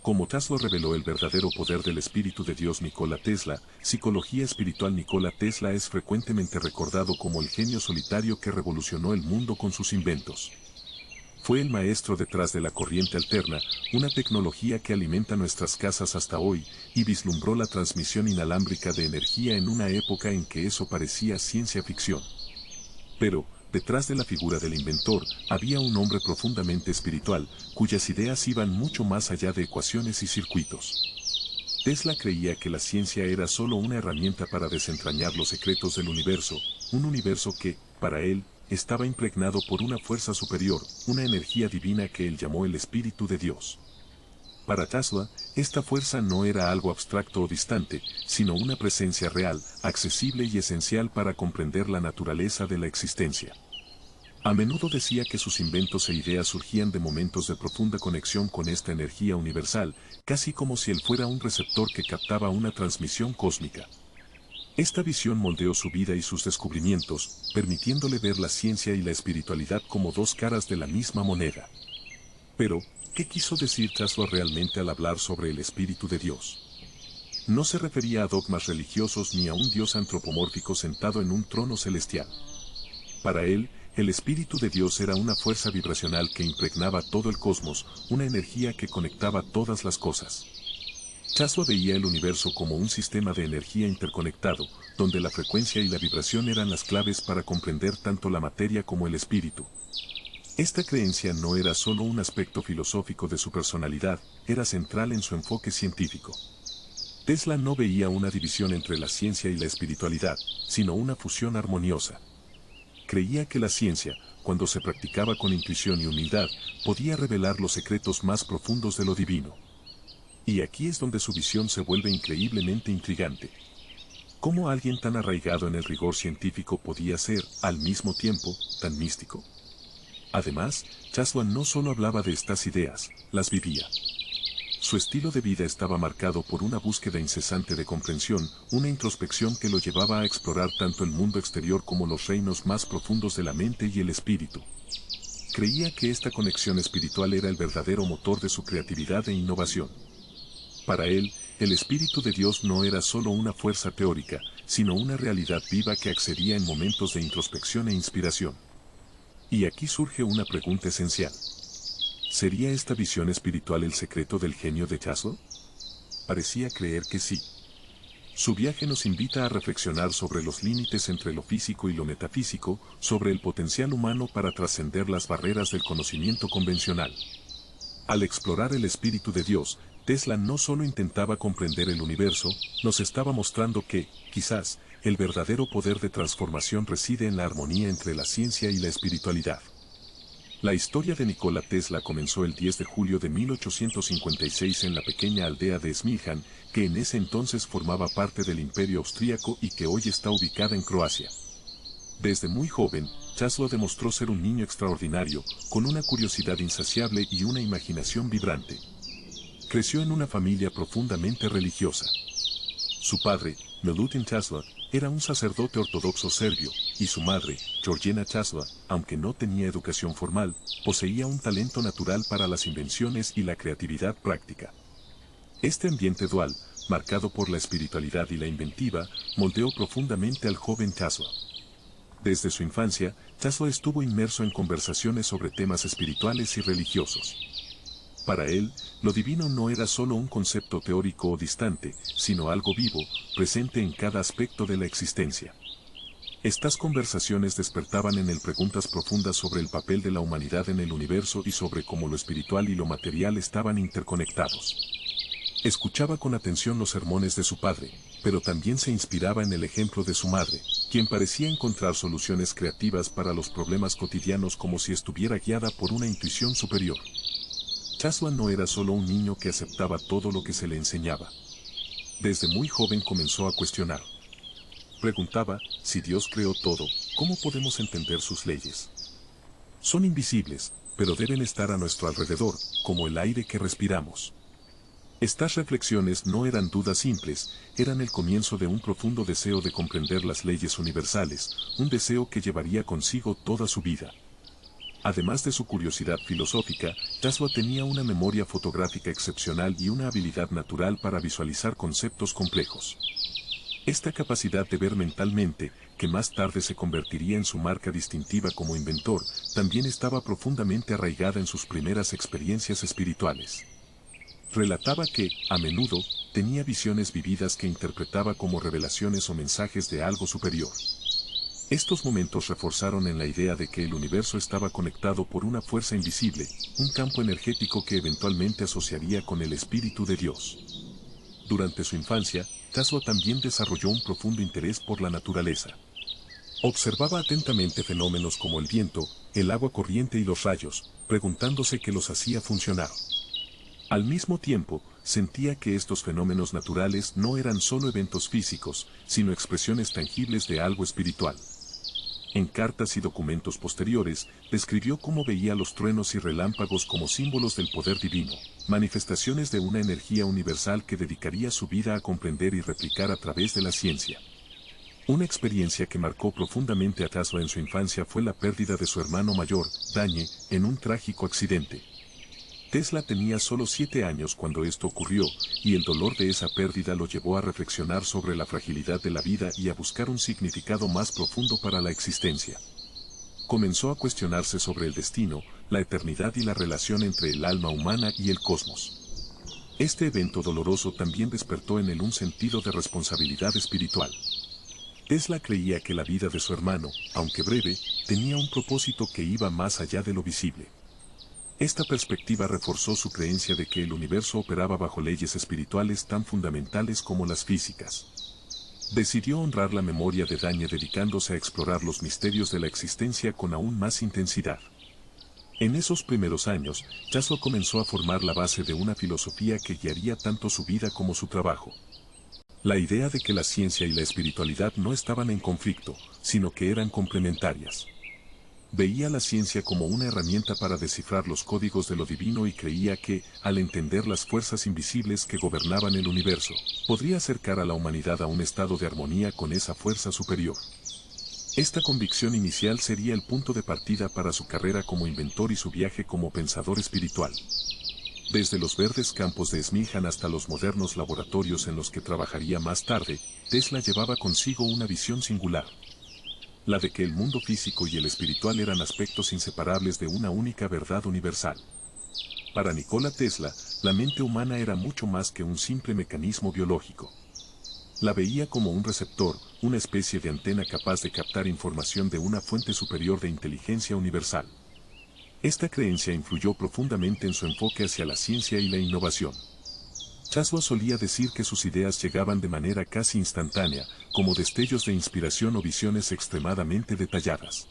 Como Tesla reveló el verdadero poder del Espíritu de Dios Nikola Tesla, psicología espiritual. Nikola Tesla es frecuentemente recordado como el genio solitario que revolucionó el mundo con sus inventos. Fue el maestro detrás de la corriente alterna, una tecnología que alimenta nuestras casas hasta hoy, y vislumbró la transmisión inalámbrica de energía en una época en que eso parecía ciencia ficción. Pero, detrás de la figura del inventor, había un hombre profundamente espiritual, cuyas ideas iban mucho más allá de ecuaciones y circuitos. Tesla creía que la ciencia era solo una herramienta para desentrañar los secretos del universo, un universo que, para él, estaba impregnado por una fuerza superior, una energía divina que él llamó el Espíritu de Dios. Para Tesla, esta fuerza no era algo abstracto o distante, sino una presencia real, accesible y esencial para comprender la naturaleza de la existencia. A menudo decía que sus inventos e ideas surgían de momentos de profunda conexión con esta energía universal, casi como si él fuera un receptor que captaba una transmisión cósmica. Esta visión moldeó su vida y sus descubrimientos, permitiéndole ver la ciencia y la espiritualidad como dos caras de la misma moneda. Pero, ¿qué quiso decir Tesla realmente al hablar sobre el Espíritu de Dios? No se refería a dogmas religiosos ni a un Dios antropomórfico sentado en un trono celestial. Para él, el Espíritu de Dios era una fuerza vibracional que impregnaba todo el cosmos, una energía que conectaba todas las cosas. Tesla veía el universo como un sistema de energía interconectado, donde la frecuencia y la vibración eran las claves para comprender tanto la materia como el espíritu. Esta creencia no era solo un aspecto filosófico de su personalidad, era central en su enfoque científico. Tesla no veía una división entre la ciencia y la espiritualidad, sino una fusión armoniosa. Creía que la ciencia, cuando se practicaba con intuición y humildad, podía revelar los secretos más profundos de lo divino. Y aquí es donde su visión se vuelve increíblemente intrigante. ¿Cómo alguien tan arraigado en el rigor científico podía ser, al mismo tiempo, tan místico? Además, Tesla no solo hablaba de estas ideas, las vivía. Su estilo de vida estaba marcado por una búsqueda incesante de comprensión, una introspección que lo llevaba a explorar tanto el mundo exterior como los reinos más profundos de la mente y el espíritu. Creía que esta conexión espiritual era el verdadero motor de su creatividad e innovación. Para él, el Espíritu de Dios no era solo una fuerza teórica, sino una realidad viva que accedía en momentos de introspección e inspiración. Y aquí surge una pregunta esencial. ¿Sería esta visión espiritual el secreto del genio de Tesla? Parecía creer que sí. Su viaje nos invita a reflexionar sobre los límites entre lo físico y lo metafísico, sobre el potencial humano para trascender las barreras del conocimiento convencional. Al explorar el Espíritu de Dios, Tesla no solo intentaba comprender el universo, nos estaba mostrando que, quizás, el verdadero poder de transformación reside en la armonía entre la ciencia y la espiritualidad. La historia de Nikola Tesla comenzó el 10 de julio de 1856 en la pequeña aldea de Smiljan, que en ese entonces formaba parte del Imperio Austríaco y que hoy está ubicada en Croacia. Desde muy joven, Tesla demostró ser un niño extraordinario, con una curiosidad insaciable y una imaginación vibrante. Creció en una familia profundamente religiosa. Su padre, Milutin Tesla, era un sacerdote ortodoxo serbio, y su madre, Georgina Tesla, aunque no tenía educación formal, poseía un talento natural para las invenciones y la creatividad práctica. Este ambiente dual, marcado por la espiritualidad y la inventiva, moldeó profundamente al joven Tesla. Desde su infancia, Tesla estuvo inmerso en conversaciones sobre temas espirituales y religiosos. Para él, lo divino no era solo un concepto teórico o distante, sino algo vivo, presente en cada aspecto de la existencia. Estas conversaciones despertaban en él preguntas profundas sobre el papel de la humanidad en el universo y sobre cómo lo espiritual y lo material estaban interconectados. Escuchaba con atención los sermones de su padre, pero también se inspiraba en el ejemplo de su madre, quien parecía encontrar soluciones creativas para los problemas cotidianos como si estuviera guiada por una intuición superior. Tesla no era solo un niño que aceptaba todo lo que se le enseñaba. Desde muy joven comenzó a cuestionar. Preguntaba, si Dios creó todo, ¿cómo podemos entender sus leyes? Son invisibles, pero deben estar a nuestro alrededor, como el aire que respiramos. Estas reflexiones no eran dudas simples, eran el comienzo de un profundo deseo de comprender las leyes universales, un deseo que llevaría consigo toda su vida. Además de su curiosidad filosófica, Tesla tenía una memoria fotográfica excepcional y una habilidad natural para visualizar conceptos complejos. Esta capacidad de ver mentalmente, que más tarde se convertiría en su marca distintiva como inventor, también estaba profundamente arraigada en sus primeras experiencias espirituales. Relataba que, a menudo, tenía visiones vividas que interpretaba como revelaciones o mensajes de algo superior. Estos momentos reforzaron en la idea de que el universo estaba conectado por una fuerza invisible, un campo energético que eventualmente asociaría con el Espíritu de Dios. Durante su infancia, Tesla también desarrolló un profundo interés por la naturaleza. Observaba atentamente fenómenos como el viento, el agua corriente y los rayos, preguntándose qué los hacía funcionar. Al mismo tiempo, sentía que estos fenómenos naturales no eran solo eventos físicos, sino expresiones tangibles de algo espiritual. En cartas y documentos posteriores, describió cómo veía los truenos y relámpagos como símbolos del poder divino, manifestaciones de una energía universal que dedicaría su vida a comprender y replicar a través de la ciencia. Una experiencia que marcó profundamente a Tesla en su infancia fue la pérdida de su hermano mayor, Daniel, en un trágico accidente. Tesla tenía solo 7 años cuando esto ocurrió, y el dolor de esa pérdida lo llevó a reflexionar sobre la fragilidad de la vida y a buscar un significado más profundo para la existencia. Comenzó a cuestionarse sobre el destino, la eternidad y la relación entre el alma humana y el cosmos. Este evento doloroso también despertó en él un sentido de responsabilidad espiritual. Tesla creía que la vida de su hermano, aunque breve, tenía un propósito que iba más allá de lo visible. Esta perspectiva reforzó su creencia de que el universo operaba bajo leyes espirituales tan fundamentales como las físicas. Decidió honrar la memoria de Daniel dedicándose a explorar los misterios de la existencia con aún más intensidad. En esos primeros años, Tesla comenzó a formar la base de una filosofía que guiaría tanto su vida como su trabajo. La idea de que la ciencia y la espiritualidad no estaban en conflicto, sino que eran complementarias. Veía la ciencia como una herramienta para descifrar los códigos de lo divino y creía que, al entender las fuerzas invisibles que gobernaban el universo, podría acercar a la humanidad a un estado de armonía con esa fuerza superior. Esta convicción inicial sería el punto de partida para su carrera como inventor y su viaje como pensador espiritual. Desde los verdes campos de Smiljan hasta los modernos laboratorios en los que trabajaría más tarde, Tesla llevaba consigo una visión singular. La de que el mundo físico y el espiritual eran aspectos inseparables de una única verdad universal. Para Nikola Tesla, la mente humana era mucho más que un simple mecanismo biológico. La veía como un receptor, una especie de antena capaz de captar información de una fuente superior de inteligencia universal. Esta creencia influyó profundamente en su enfoque hacia la ciencia y la innovación. Tesla solía decir que sus ideas llegaban de manera casi instantánea, como destellos de inspiración o visiones extremadamente detalladas.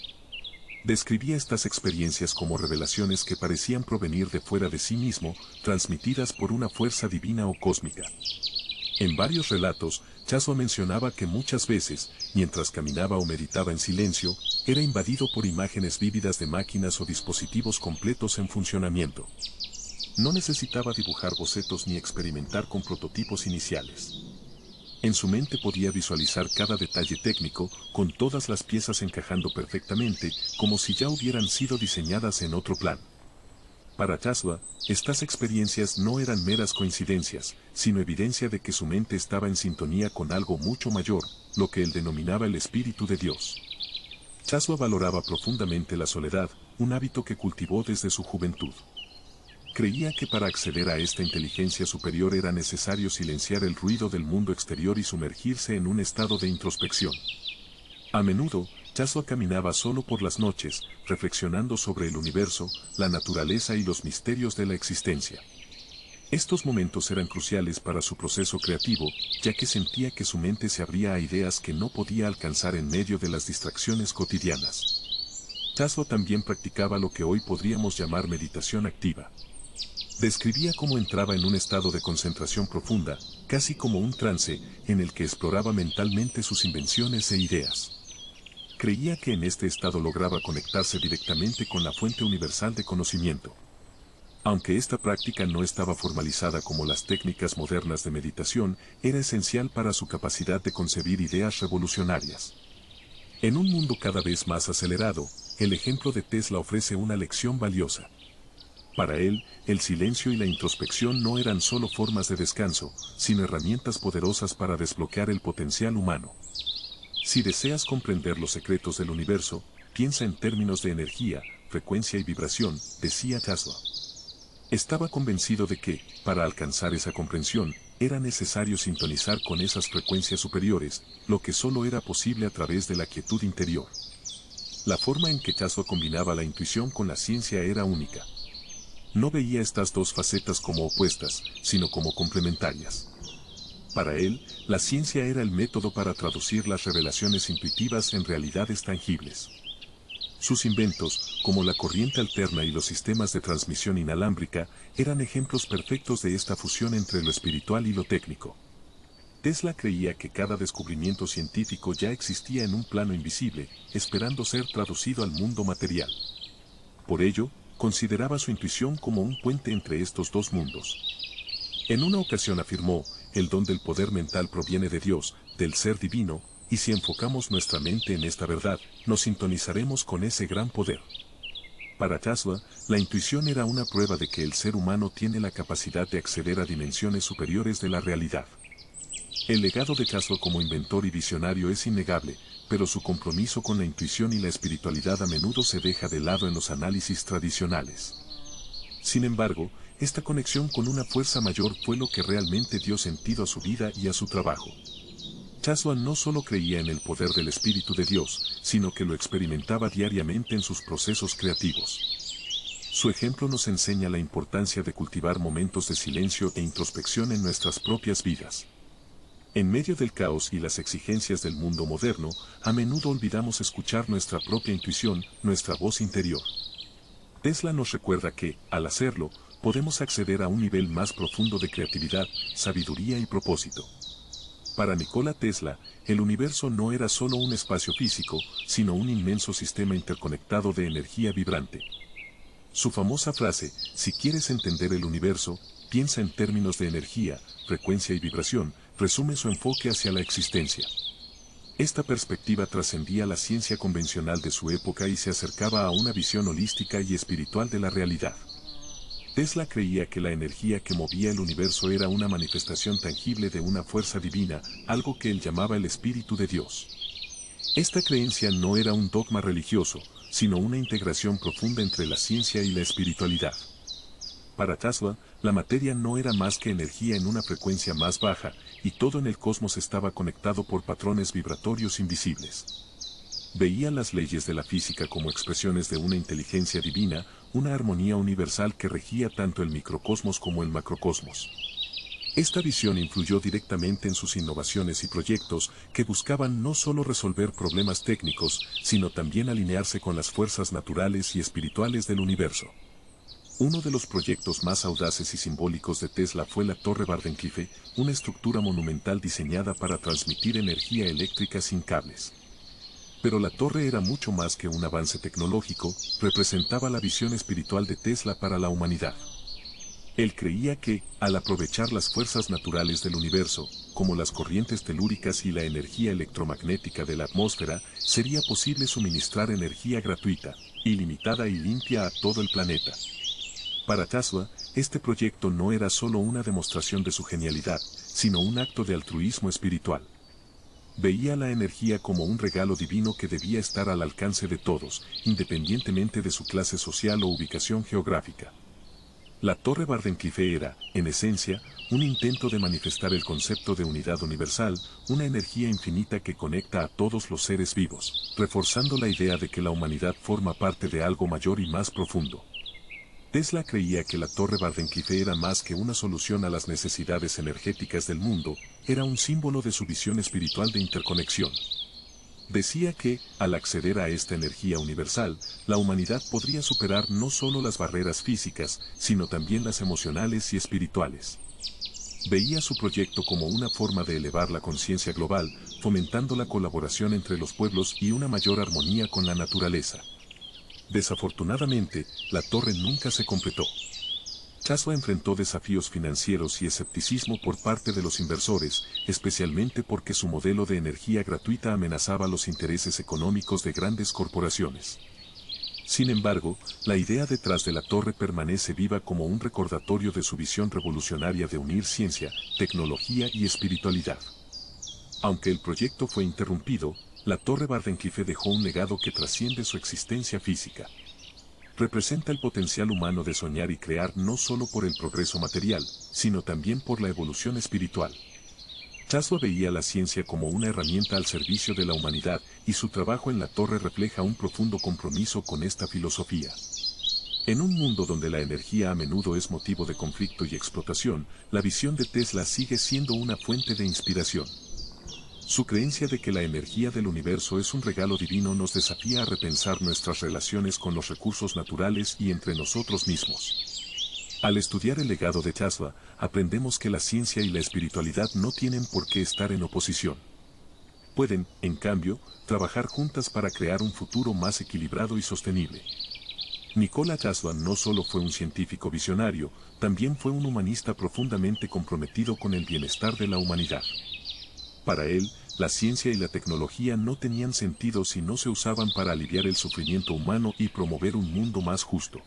Describía estas experiencias como revelaciones que parecían provenir de fuera de sí mismo, transmitidas por una fuerza divina o cósmica. En varios relatos, Tesla mencionaba que muchas veces, mientras caminaba o meditaba en silencio, era invadido por imágenes vívidas de máquinas o dispositivos completos en funcionamiento. No necesitaba dibujar bocetos ni experimentar con prototipos iniciales. En su mente podía visualizar cada detalle técnico, con todas las piezas encajando perfectamente, como si ya hubieran sido diseñadas en otro plan. Para Tesla, estas experiencias no eran meras coincidencias, sino evidencia de que su mente estaba en sintonía con algo mucho mayor, lo que él denominaba el Espíritu de Dios. Tesla valoraba profundamente la soledad, un hábito que cultivó desde su juventud. Creía que para acceder a esta inteligencia superior era necesario silenciar el ruido del mundo exterior y sumergirse en un estado de introspección. A menudo, Tesla caminaba solo por las noches, reflexionando sobre el universo, la naturaleza y los misterios de la existencia. Estos momentos eran cruciales para su proceso creativo, ya que sentía que su mente se abría a ideas que no podía alcanzar en medio de las distracciones cotidianas. Tesla también practicaba lo que hoy podríamos llamar meditación activa. Describía cómo entraba en un estado de concentración profunda, casi como un trance, en el que exploraba mentalmente sus invenciones e ideas. Creía que en este estado lograba conectarse directamente con la fuente universal de conocimiento. Aunque esta práctica no estaba formalizada como las técnicas modernas de meditación, era esencial para su capacidad de concebir ideas revolucionarias. En un mundo cada vez más acelerado, el ejemplo de Tesla ofrece una lección valiosa. Para él, el silencio y la introspección no eran solo formas de descanso, sino herramientas poderosas para desbloquear el potencial humano. Si deseas comprender los secretos del universo, piensa en términos de energía, frecuencia y vibración, decía Tesla. Estaba convencido de que, para alcanzar esa comprensión, era necesario sintonizar con esas frecuencias superiores, lo que solo era posible a través de la quietud interior. La forma en que Tesla combinaba la intuición con la ciencia era única. No veía estas dos facetas como opuestas, sino como complementarias. Para él, la ciencia era el método para traducir las revelaciones intuitivas en realidades tangibles. Sus inventos, como la corriente alterna y los sistemas de transmisión inalámbrica, eran ejemplos perfectos de esta fusión entre lo espiritual y lo técnico. Tesla creía que cada descubrimiento científico ya existía en un plano invisible, esperando ser traducido al mundo material. Por ello, consideraba su intuición como un puente entre estos dos mundos. En una ocasión afirmó, el don del poder mental proviene de Dios, del ser divino, y si enfocamos nuestra mente en esta verdad, nos sintonizaremos con ese gran poder. Para Tesla, la intuición era una prueba de que el ser humano tiene la capacidad de acceder a dimensiones superiores de la realidad. El legado de Tesla como inventor y visionario es innegable, pero su compromiso con la intuición y la espiritualidad a menudo se deja de lado en los análisis tradicionales. Sin embargo, esta conexión con una fuerza mayor fue lo que realmente dio sentido a su vida y a su trabajo. Tesla no solo creía en el poder del Espíritu de Dios, sino que lo experimentaba diariamente en sus procesos creativos. Su ejemplo nos enseña la importancia de cultivar momentos de silencio e introspección en nuestras propias vidas. En medio del caos y las exigencias del mundo moderno, a menudo olvidamos escuchar nuestra propia intuición, nuestra voz interior. Tesla nos recuerda que, al hacerlo, podemos acceder a un nivel más profundo de creatividad, sabiduría y propósito. Para Nikola Tesla, el universo no era solo un espacio físico, sino un inmenso sistema interconectado de energía vibrante. Su famosa frase, si quieres entender el universo, piensa en términos de energía, frecuencia y vibración, resume su enfoque hacia la existencia. Esta perspectiva trascendía la ciencia convencional de su época y se acercaba a una visión holística y espiritual de la realidad. Tesla creía que la energía que movía el universo era una manifestación tangible de una fuerza divina, algo que él llamaba el Espíritu de Dios. Esta creencia no era un dogma religioso, sino una integración profunda entre la ciencia y la espiritualidad. Para Tesla, la materia no era más que energía en una frecuencia más baja, y todo en el cosmos estaba conectado por patrones vibratorios invisibles. Veía las leyes de la física como expresiones de una inteligencia divina, una armonía universal que regía tanto el microcosmos como el macrocosmos. Esta visión influyó directamente en sus innovaciones y proyectos, que buscaban no solo resolver problemas técnicos, sino también alinearse con las fuerzas naturales y espirituales del universo. Uno de los proyectos más audaces y simbólicos de Tesla fue la Torre Wardenclyffe, una estructura monumental diseñada para transmitir energía eléctrica sin cables. Pero la torre era mucho más que un avance tecnológico, representaba la visión espiritual de Tesla para la humanidad. Él creía que, al aprovechar las fuerzas naturales del universo, como las corrientes telúricas y la energía electromagnética de la atmósfera, sería posible suministrar energía gratuita, ilimitada y limpia a todo el planeta. Para Tesla, este proyecto no era solo una demostración de su genialidad, sino un acto de altruismo espiritual. Veía la energía como un regalo divino que debía estar al alcance de todos, independientemente de su clase social o ubicación geográfica. La Torre Wardenclyffe era, en esencia, un intento de manifestar el concepto de unidad universal, una energía infinita que conecta a todos los seres vivos, reforzando la idea de que la humanidad forma parte de algo mayor y más profundo. Tesla creía que la Torre Wardenclyffe era más que una solución a las necesidades energéticas del mundo, era un símbolo de su visión espiritual de interconexión. Decía que, al acceder a esta energía universal, la humanidad podría superar no solo las barreras físicas, sino también las emocionales y espirituales. Veía su proyecto como una forma de elevar la conciencia global, fomentando la colaboración entre los pueblos y una mayor armonía con la naturaleza. Desafortunadamente, la torre nunca se completó. Tesla enfrentó desafíos financieros y escepticismo por parte de los inversores, especialmente porque su modelo de energía gratuita amenazaba los intereses económicos de grandes corporaciones. Sin embargo, la idea detrás de la torre permanece viva como un recordatorio de su visión revolucionaria de unir ciencia, tecnología y espiritualidad. Aunque el proyecto fue interrumpido, la Torre Wardenclyffe dejó un legado que trasciende su existencia física. Representa el potencial humano de soñar y crear no solo por el progreso material, sino también por la evolución espiritual. Tesla veía la ciencia como una herramienta al servicio de la humanidad, y su trabajo en la torre refleja un profundo compromiso con esta filosofía. En un mundo donde la energía a menudo es motivo de conflicto y explotación, la visión de Tesla sigue siendo una fuente de inspiración. Su creencia de que la energía del universo es un regalo divino nos desafía a repensar nuestras relaciones con los recursos naturales y entre nosotros mismos. Al estudiar el legado de Tesla, aprendemos que la ciencia y la espiritualidad no tienen por qué estar en oposición. Pueden, en cambio, trabajar juntas para crear un futuro más equilibrado y sostenible. Nikola Tesla no solo fue un científico visionario, también fue un humanista profundamente comprometido con el bienestar de la humanidad. Para él, la ciencia y la tecnología no tenían sentido si no se usaban para aliviar el sufrimiento humano y promover un mundo más justo.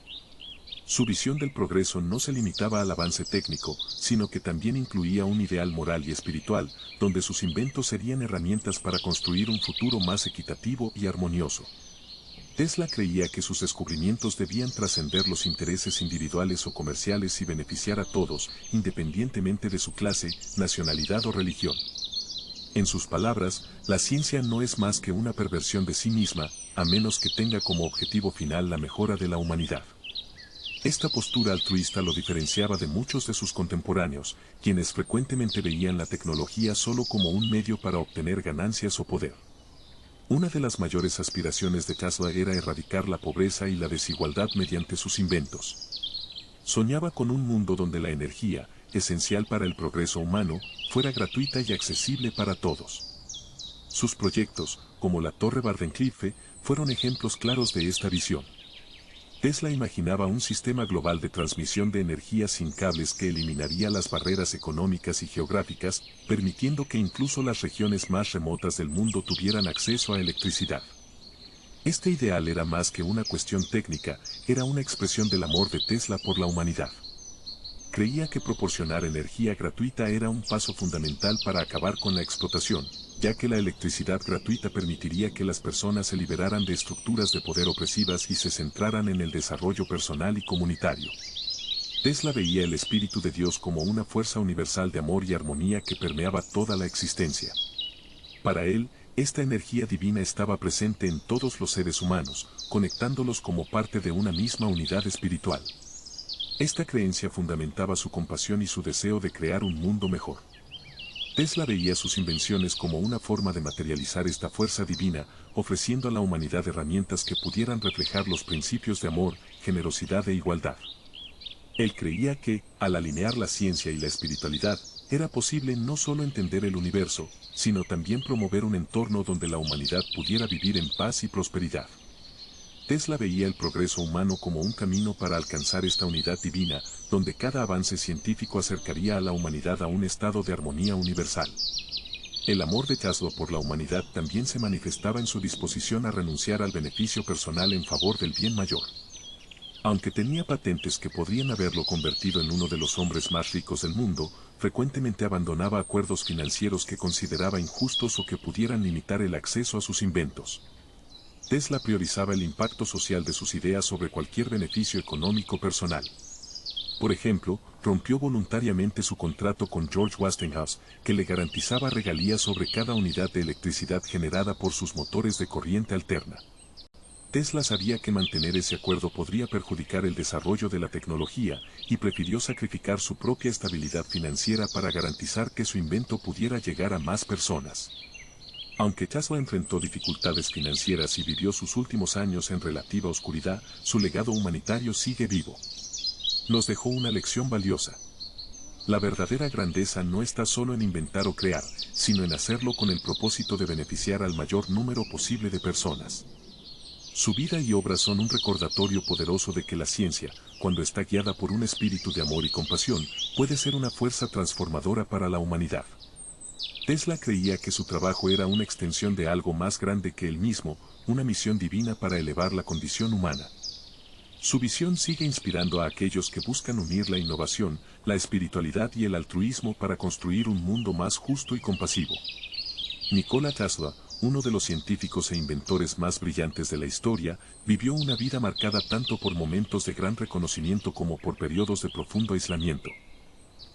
Su visión del progreso no se limitaba al avance técnico, sino que también incluía un ideal moral y espiritual, donde sus inventos serían herramientas para construir un futuro más equitativo y armonioso. Tesla creía que sus descubrimientos debían trascender los intereses individuales o comerciales y beneficiar a todos, independientemente de su clase, nacionalidad o religión. En sus palabras, la ciencia no es más que una perversión de sí misma, a menos que tenga como objetivo final la mejora de la humanidad. Esta postura altruista lo diferenciaba de muchos de sus contemporáneos, quienes frecuentemente veían la tecnología solo como un medio para obtener ganancias o poder. Una de las mayores aspiraciones de Tesla era erradicar la pobreza y la desigualdad mediante sus inventos. Soñaba con un mundo donde la energía, esencial para el progreso humano, fuera gratuita y accesible para todos. Sus proyectos, como la Torre Wardenclyffe, fueron ejemplos claros de esta visión. Tesla imaginaba un sistema global de transmisión de energía sin cables que eliminaría las barreras económicas y geográficas, permitiendo que incluso las regiones más remotas del mundo tuvieran acceso a electricidad. Este ideal era más que una cuestión técnica, era una expresión del amor de Tesla por la humanidad. Creía que proporcionar energía gratuita era un paso fundamental para acabar con la explotación, ya que la electricidad gratuita permitiría que las personas se liberaran de estructuras de poder opresivas y se centraran en el desarrollo personal y comunitario. Tesla veía el Espíritu de Dios como una fuerza universal de amor y armonía que permeaba toda la existencia. Para él, esta energía divina estaba presente en todos los seres humanos, conectándolos como parte de una misma unidad espiritual. Esta creencia fundamentaba su compasión y su deseo de crear un mundo mejor. Tesla veía sus invenciones como una forma de materializar esta fuerza divina, ofreciendo a la humanidad herramientas que pudieran reflejar los principios de amor, generosidad e igualdad. Él creía que, al alinear la ciencia y la espiritualidad, era posible no solo entender el universo, sino también promover un entorno donde la humanidad pudiera vivir en paz y prosperidad. Tesla veía el progreso humano como un camino para alcanzar esta unidad divina, donde cada avance científico acercaría a la humanidad a un estado de armonía universal. El amor de Tesla por la humanidad también se manifestaba en su disposición a renunciar al beneficio personal en favor del bien mayor. Aunque tenía patentes que podrían haberlo convertido en uno de los hombres más ricos del mundo, frecuentemente abandonaba acuerdos financieros que consideraba injustos o que pudieran limitar el acceso a sus inventos. Tesla priorizaba el impacto social de sus ideas sobre cualquier beneficio económico personal. Por ejemplo, rompió voluntariamente su contrato con George Westinghouse, que le garantizaba regalías sobre cada unidad de electricidad generada por sus motores de corriente alterna. Tesla sabía que mantener ese acuerdo podría perjudicar el desarrollo de la tecnología, y prefirió sacrificar su propia estabilidad financiera para garantizar que su invento pudiera llegar a más personas. Aunque Tesla enfrentó dificultades financieras y vivió sus últimos años en relativa oscuridad, su legado humanitario sigue vivo. Nos dejó una lección valiosa. La verdadera grandeza no está solo en inventar o crear, sino en hacerlo con el propósito de beneficiar al mayor número posible de personas. Su vida y obra son un recordatorio poderoso de que la ciencia, cuando está guiada por un espíritu de amor y compasión, puede ser una fuerza transformadora para la humanidad. Tesla creía que su trabajo era una extensión de algo más grande que él mismo, una misión divina para elevar la condición humana. Su visión sigue inspirando a aquellos que buscan unir la innovación, la espiritualidad y el altruismo para construir un mundo más justo y compasivo. Nikola Tesla, uno de los científicos e inventores más brillantes de la historia, vivió una vida marcada tanto por momentos de gran reconocimiento como por periodos de profundo aislamiento.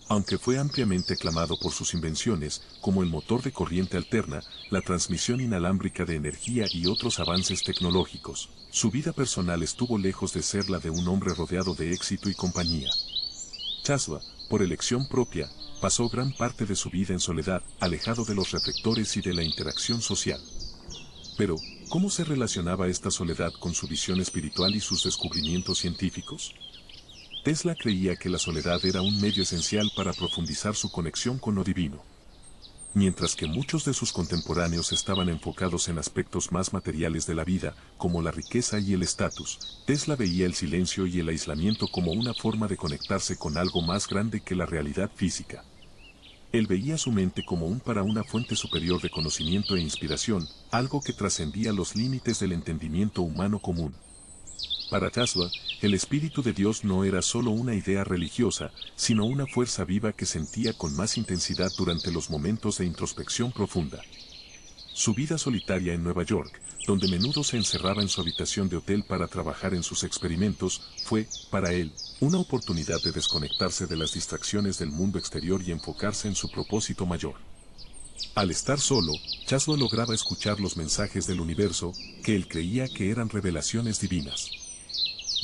Aunque fue ampliamente aclamado por sus invenciones, como el motor de corriente alterna, la transmisión inalámbrica de energía y otros avances tecnológicos, su vida personal estuvo lejos de ser la de un hombre rodeado de éxito y compañía. Tesla, por elección propia, pasó gran parte de su vida en soledad, alejado de los reflectores y de la interacción social. Pero, ¿cómo se relacionaba esta soledad con su visión espiritual y sus descubrimientos científicos? Tesla creía que la soledad era un medio esencial para profundizar su conexión con lo divino. Mientras que muchos de sus contemporáneos estaban enfocados en aspectos más materiales de la vida, como la riqueza y el estatus, Tesla veía el silencio y el aislamiento como una forma de conectarse con algo más grande que la realidad física. Él veía su mente como una fuente superior de conocimiento e inspiración, algo que trascendía los límites del entendimiento humano común. Para Tesla, el Espíritu de Dios no era solo una idea religiosa, sino una fuerza viva que sentía con más intensidad durante los momentos de introspección profunda. Su vida solitaria en Nueva York, donde a menudo se encerraba en su habitación de hotel para trabajar en sus experimentos, fue, para él, una oportunidad de desconectarse de las distracciones del mundo exterior y enfocarse en su propósito mayor. Al estar solo, Tesla lograba escuchar los mensajes del universo, que él creía que eran revelaciones divinas.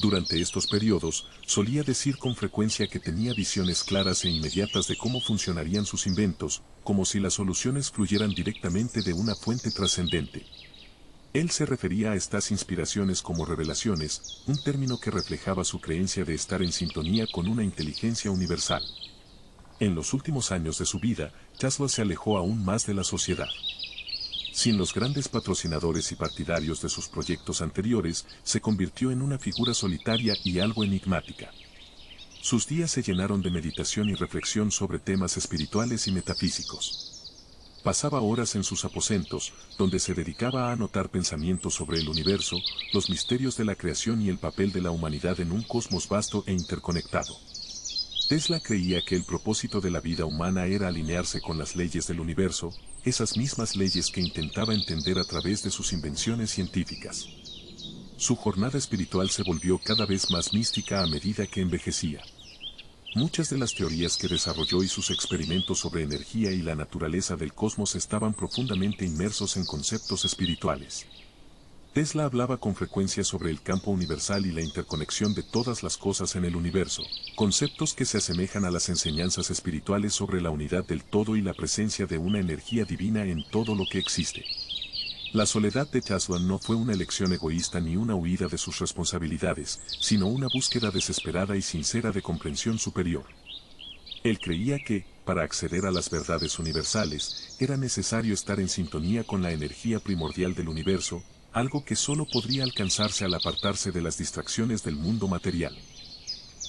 Durante estos periodos, solía decir con frecuencia que tenía visiones claras e inmediatas de cómo funcionarían sus inventos, como si las soluciones fluyeran directamente de una fuente trascendente. Él se refería a estas inspiraciones como revelaciones, un término que reflejaba su creencia de estar en sintonía con una inteligencia universal. En los últimos años de su vida, Tesla se alejó aún más de la sociedad. Sin los grandes patrocinadores y partidarios de sus proyectos anteriores, se convirtió en una figura solitaria y algo enigmática. Sus días se llenaron de meditación y reflexión sobre temas espirituales y metafísicos. Pasaba horas en sus aposentos, donde se dedicaba a anotar pensamientos sobre el universo, los misterios de la creación y el papel de la humanidad en un cosmos vasto e interconectado. Tesla creía que el propósito de la vida humana era alinearse con las leyes del universo, esas mismas leyes que intentaba entender a través de sus invenciones científicas. Su jornada espiritual se volvió cada vez más mística a medida que envejecía. Muchas de las teorías que desarrolló y sus experimentos sobre energía y la naturaleza del cosmos estaban profundamente inmersos en conceptos espirituales. Tesla hablaba con frecuencia sobre el campo universal y la interconexión de todas las cosas en el universo, conceptos que se asemejan a las enseñanzas espirituales sobre la unidad del todo y la presencia de una energía divina en todo lo que existe. La soledad de Tesla no fue una elección egoísta ni una huida de sus responsabilidades, sino una búsqueda desesperada y sincera de comprensión superior. Él creía que, para acceder a las verdades universales, era necesario estar en sintonía con la energía primordial del universo, algo que solo podría alcanzarse al apartarse de las distracciones del mundo material.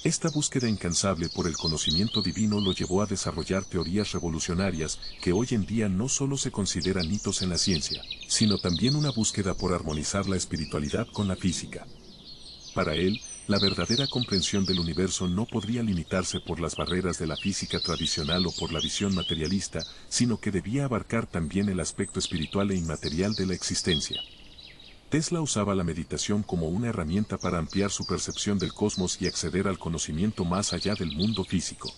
Esta búsqueda incansable por el conocimiento divino lo llevó a desarrollar teorías revolucionarias que hoy en día no solo se consideran hitos en la ciencia, sino también una búsqueda por armonizar la espiritualidad con la física. Para él, la verdadera comprensión del universo no podría limitarse por las barreras de la física tradicional o por la visión materialista, sino que debía abarcar también el aspecto espiritual e inmaterial de la existencia. Tesla usaba la meditación como una herramienta para ampliar su percepción del cosmos y acceder al conocimiento más allá del mundo físico.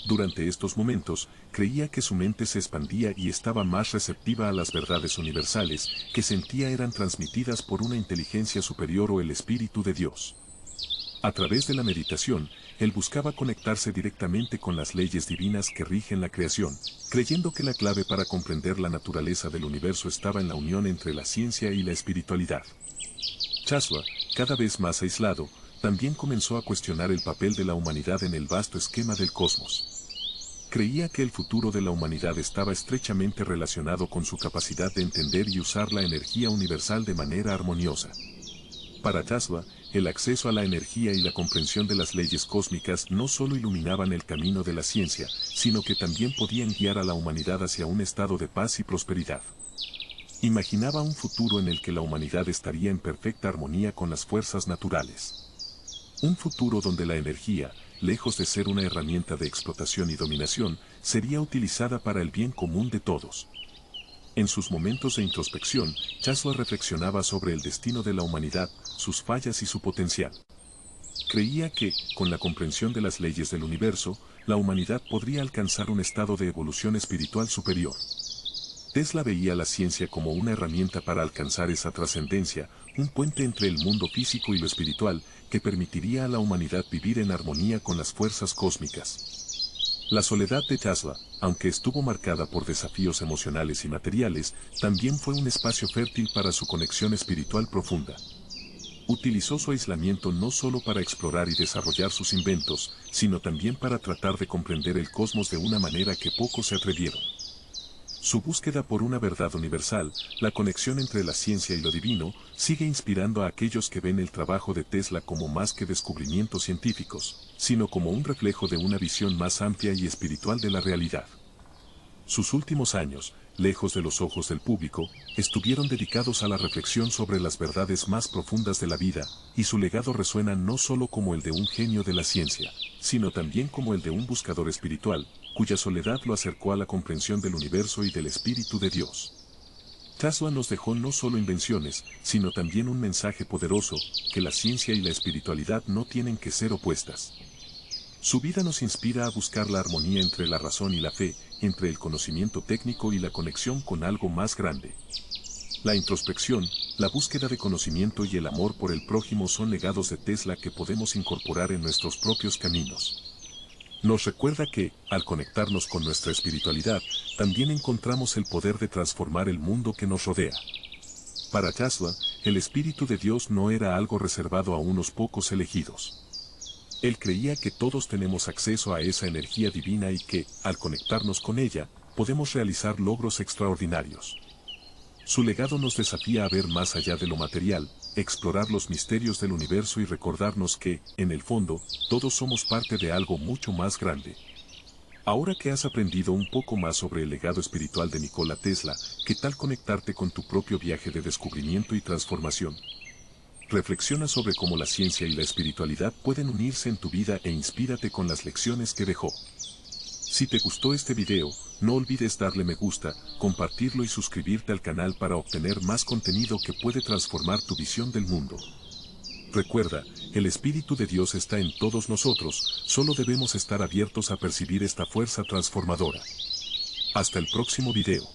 Durante estos momentos, creía que su mente se expandía y estaba más receptiva a las verdades universales, que sentía eran transmitidas por una inteligencia superior o el Espíritu de Dios. A través de la meditación, él buscaba conectarse directamente con las leyes divinas que rigen la creación, creyendo que la clave para comprender la naturaleza del universo estaba en la unión entre la ciencia y la espiritualidad. Tesla, cada vez más aislado, también comenzó a cuestionar el papel de la humanidad en el vasto esquema del cosmos. Creía que el futuro de la humanidad estaba estrechamente relacionado con su capacidad de entender y usar la energía universal de manera armoniosa. Para Tesla, el acceso a la energía y la comprensión de las leyes cósmicas no solo iluminaban el camino de la ciencia, sino que también podían guiar a la humanidad hacia un estado de paz y prosperidad. Imaginaba un futuro en el que la humanidad estaría en perfecta armonía con las fuerzas naturales. Un futuro donde la energía, lejos de ser una herramienta de explotación y dominación, sería utilizada para el bien común de todos. En sus momentos de introspección, Tesla reflexionaba sobre el destino de la humanidad, sus fallas y su potencial. Creía que, con la comprensión de las leyes del universo, la humanidad podría alcanzar un estado de evolución espiritual superior. Tesla veía la ciencia como una herramienta para alcanzar esa trascendencia, un puente entre el mundo físico y lo espiritual, que permitiría a la humanidad vivir en armonía con las fuerzas cósmicas. La soledad de Tesla, aunque estuvo marcada por desafíos emocionales y materiales, también fue un espacio fértil para su conexión espiritual profunda. Utilizó su aislamiento no solo para explorar y desarrollar sus inventos, sino también para tratar de comprender el cosmos de una manera que pocos se atrevieron. Su búsqueda por una verdad universal, la conexión entre la ciencia y lo divino, sigue inspirando a aquellos que ven el trabajo de Tesla como más que descubrimientos científicos, sino como un reflejo de una visión más amplia y espiritual de la realidad. Sus últimos años, lejos de los ojos del público, estuvieron dedicados a la reflexión sobre las verdades más profundas de la vida, y su legado resuena no solo como el de un genio de la ciencia, sino también como el de un buscador espiritual, cuya soledad lo acercó a la comprensión del universo y del Espíritu de Dios. Tesla nos dejó no solo invenciones, sino también un mensaje poderoso, que la ciencia y la espiritualidad no tienen que ser opuestas. Su vida nos inspira a buscar la armonía entre la razón y la fe, entre el conocimiento técnico y la conexión con algo más grande. La introspección, la búsqueda de conocimiento y el amor por el prójimo son legados de Tesla que podemos incorporar en nuestros propios caminos. Nos recuerda que, al conectarnos con nuestra espiritualidad, también encontramos el poder de transformar el mundo que nos rodea. Para Tesla, el Espíritu de Dios no era algo reservado a unos pocos elegidos. Él creía que todos tenemos acceso a esa energía divina y que, al conectarnos con ella, podemos realizar logros extraordinarios. Su legado nos desafía a ver más allá de lo material, explorar los misterios del universo y recordarnos que, en el fondo, todos somos parte de algo mucho más grande. Ahora que has aprendido un poco más sobre el legado espiritual de Nikola Tesla, ¿qué tal conectarte con tu propio viaje de descubrimiento y transformación? Reflexiona sobre cómo la ciencia y la espiritualidad pueden unirse en tu vida e inspírate con las lecciones que dejó. Si te gustó este video, no olvides darle me gusta, compartirlo y suscribirte al canal para obtener más contenido que puede transformar tu visión del mundo. Recuerda, el Espíritu de Dios está en todos nosotros, solo debemos estar abiertos a percibir esta fuerza transformadora. Hasta el próximo video.